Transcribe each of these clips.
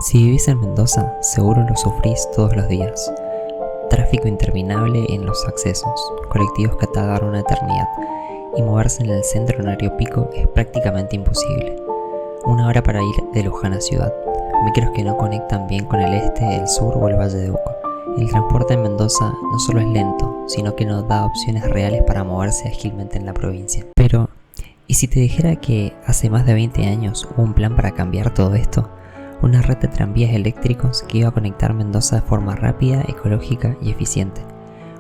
Si vivís en Mendoza, seguro lo sufrís todos los días. Tráfico interminable en los accesos, colectivos que tardan una eternidad, y moverse en el centro horario pico es prácticamente imposible. 1 hora para ir de Luján a Ciudad, micros que no conectan bien con el este, el sur o el Valle de Uco. El transporte en Mendoza no solo es lento, sino que no da opciones reales para moverse ágilmente en la provincia. Pero, ¿y si te dijera que hace más de 20 años hubo un plan para cambiar todo esto? Una red de tranvías eléctricos que iba a conectar Mendoza de forma rápida, ecológica y eficiente.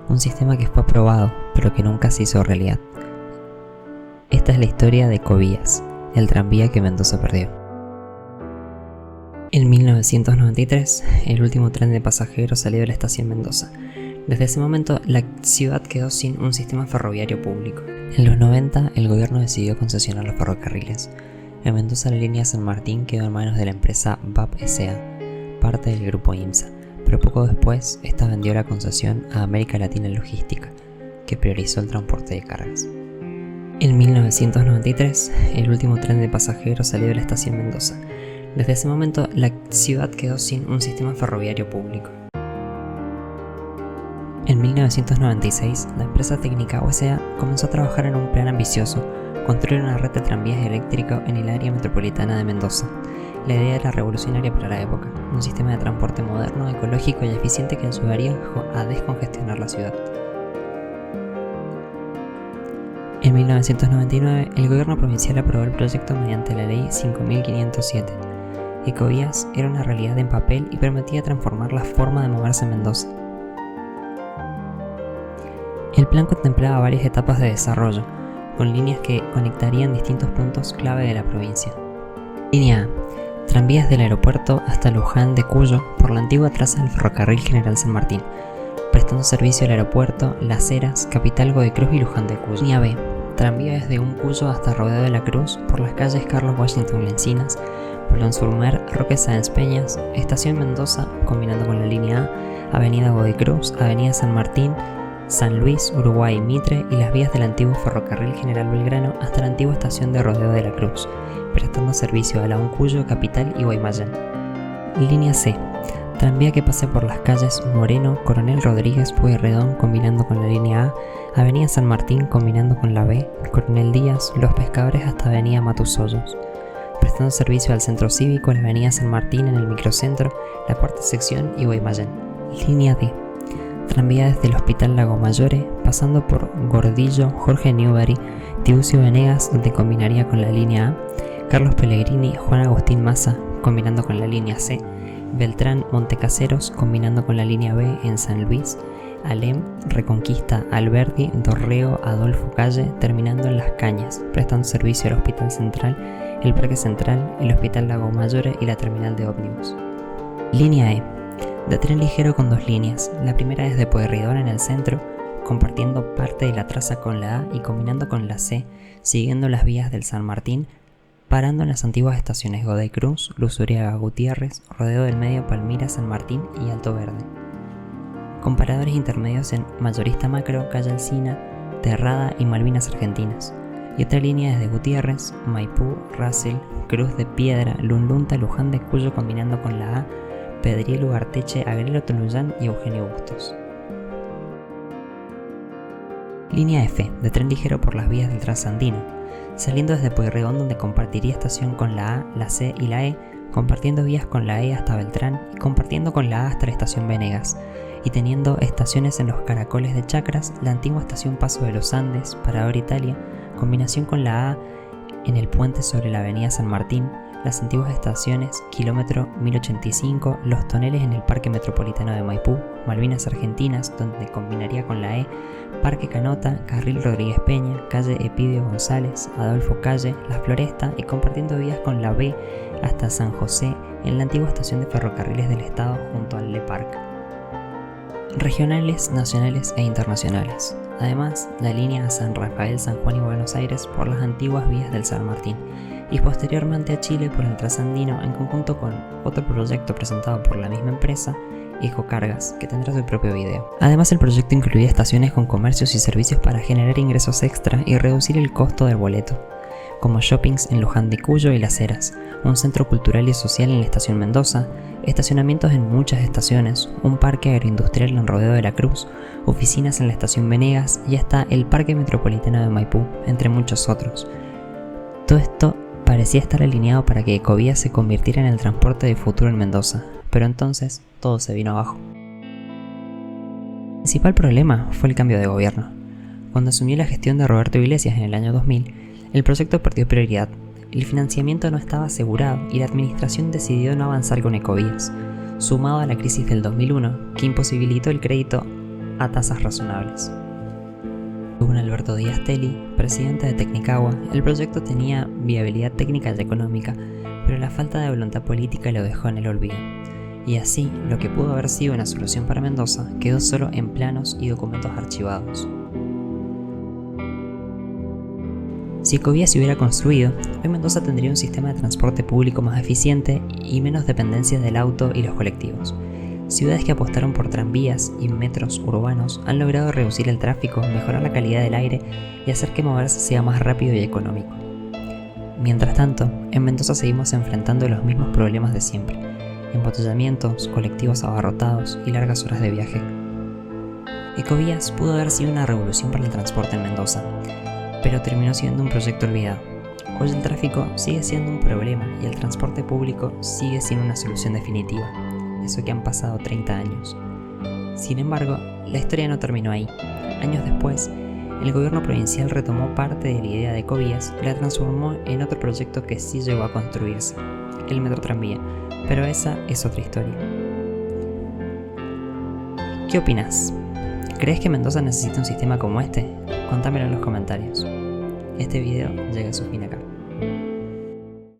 Un sistema que fue aprobado, pero que nunca se hizo realidad. Esta es la historia de Ecovías, el tranvía que Mendoza perdió. En 1993, el último tren de pasajeros salió de la estación Mendoza. Desde ese momento, la ciudad quedó sin un sistema ferroviario público. En los 90, el gobierno decidió concesionar los ferrocarriles. En Mendoza, la línea San Martín quedó en manos de la empresa VAP S.A., parte del grupo IMSA, pero poco después, esta vendió la concesión a América Latina Logística, que priorizó el transporte de cargas. En 1993, el último tren de pasajeros salió de la estación Mendoza. Desde ese momento, la ciudad quedó sin un sistema ferroviario público. En 1996, la empresa técnica USA comenzó a trabajar en un plan ambicioso: construir una red de tranvías eléctricos en el área metropolitana de Mendoza. La idea era revolucionaria para la época, un sistema de transporte moderno, ecológico y eficiente que ayudaría a descongestionar la ciudad. En 1999, el gobierno provincial aprobó el proyecto mediante la ley 5507. Ecovías era una realidad en papel y permitía transformar la forma de moverse en Mendoza. El plan contemplaba varias etapas de desarrollo, con líneas que conectarían distintos puntos clave de la provincia. Línea A: tranvías del aeropuerto hasta Luján de Cuyo por la antigua traza del ferrocarril General San Martín, prestando servicio al aeropuerto, Las Heras, Capital, Godoy Cruz y Luján de Cuyo. Línea B: tranvía desde un Cuyo hasta Rodeo de la Cruz por las calles Carlos Washington Lencinas, Polón Surmer, Roque Sáenz Peñas, Estación Mendoza, combinando con la línea A, Avenida Godoy Cruz, Avenida San Martín, San Luis, Uruguay y Mitre, y las vías del antiguo ferrocarril General Belgrano hasta la antigua estación de Rodeo de la Cruz, prestando servicio a la Uncuyo, Capital y Guaymallén. Línea C: tranvía que pase por las calles Moreno, Coronel Rodríguez, Pueyrredón, combinando con la línea A, Avenida San Martín, combinando con la B, Coronel Díaz, Los Pescadores hasta Avenida Matusollos, prestando servicio al Centro Cívico, la Avenida San Martín en el Microcentro, la cuarta sección y Guaymallén. Línea D: tranvía desde el Hospital Lago Mayore, pasando por Gordillo, Jorge Newbery, Tiburcio Venegas, donde combinaría con la línea A, Carlos Pellegrini, Juan Agustín Maza, combinando con la línea C, Beltrán, Montecaseros, combinando con la línea B en San Luis, Alem, Reconquista, Alberdi, Dorrego, Adolfo Calle, terminando en Las Cañas, prestando servicio al Hospital Central, el Parque Central, el Hospital Lago Mayore y la terminal de ómnibus. Línea E: de tren ligero con 2 líneas, la primera desde Pueyrredón en el centro, compartiendo parte de la traza con la A y combinando con la C, siguiendo las vías del San Martín, parando en las antiguas estaciones Godoy Cruz, Luzuriaga, Gutiérrez, Rodeo del Medio, Palmira, San Martín y Alto Verde. Con paradores intermedios en Mayorista Macro, Calle Alsina, Terrada y Malvinas Argentinas. Y otra línea desde Gutiérrez, Maipú, Racel, Cruz de Piedra, Lunlunta, Luján de Cuyo, combinando con la A, Pedriel, Ugarteche, Agrelo, Toluyán y Eugenio Bustos. Línea F: de tren ligero por las vías del Trasandino, saliendo desde Pueyrredón, donde compartiría estación con la A, la C y la E, compartiendo vías con la E hasta Beltrán y compartiendo con la A hasta la estación Venegas, y teniendo estaciones en los Caracoles de Chacras, la antigua estación Paso de los Andes, Parador Italia, combinación con la A en el puente sobre la avenida San Martín, las antiguas estaciones Kilómetro 1085, Los Toneles en el Parque Metropolitano de Maipú, Malvinas Argentinas, donde combinaría con la E, Parque Canota, Carril Rodríguez Peña, Calle Epidio González, Adolfo Calle, La Floresta, y compartiendo vías con la B hasta San José, en la antigua estación de ferrocarriles del Estado junto al Le Parc. Regionales, nacionales e internacionales. Además, la línea a San Rafael, San Juan y Buenos Aires por las antiguas vías del San Martín, y posteriormente a Chile por el Trasandino, en conjunto con otro proyecto presentado por la misma empresa, Ecocargas, que tendrá su propio video. Además, el proyecto incluía estaciones con comercios y servicios para generar ingresos extra y reducir el costo del boleto. como shoppings en Luján de Cuyo y Las Heras, un centro cultural y social en la estación Mendoza, estacionamientos en muchas estaciones, un parque agroindustrial en Rodeo de la Cruz, oficinas en la estación Venegas y hasta el Parque Metropolitano de Maipú, entre muchos otros. Todo esto parecía estar alineado para que Ecovías se convirtiera en el transporte de futuro en Mendoza, pero entonces todo se vino abajo. El principal problema fue el cambio de gobierno. Cuando asumió la gestión de Roberto Iglesias en el año 2000, el proyecto perdió prioridad, el financiamiento no estaba asegurado y la administración decidió no avanzar con Ecovías, sumado a la crisis del 2001 que imposibilitó el crédito a tasas razonables. Según Alberto Díaz Teli, presidente de Tecnicagua, el proyecto tenía viabilidad técnica y económica, pero la falta de voluntad política lo dejó en el olvido. Y así, lo que pudo haber sido una solución para Mendoza quedó solo en planos y documentos archivados. Si Ecovías se hubiera construido, hoy Mendoza tendría un sistema de transporte público más eficiente y menos dependencias del auto y los colectivos. Ciudades que apostaron por tranvías y metros urbanos han logrado reducir el tráfico, mejorar la calidad del aire y hacer que moverse sea más rápido y económico. Mientras tanto, en Mendoza seguimos enfrentando los mismos problemas de siempre: embotellamientos, colectivos abarrotados y largas horas de viaje. Ecovías pudo haber sido una revolución para el transporte en Mendoza, pero terminó siendo un proyecto olvidado. Hoy el tráfico sigue siendo un problema y el transporte público sigue siendo una solución definitiva. Eso que han pasado 30 años. Sin embargo, la historia no terminó ahí. Años después, el gobierno provincial retomó parte de la idea de Ecovías y la transformó en otro proyecto que sí llegó a construirse, el Metro Tranvía, pero esa es otra historia. ¿Qué opinas? ¿Crees que Mendoza necesita un sistema como este? Contámelo en los comentarios. Este video llega a su fin acá.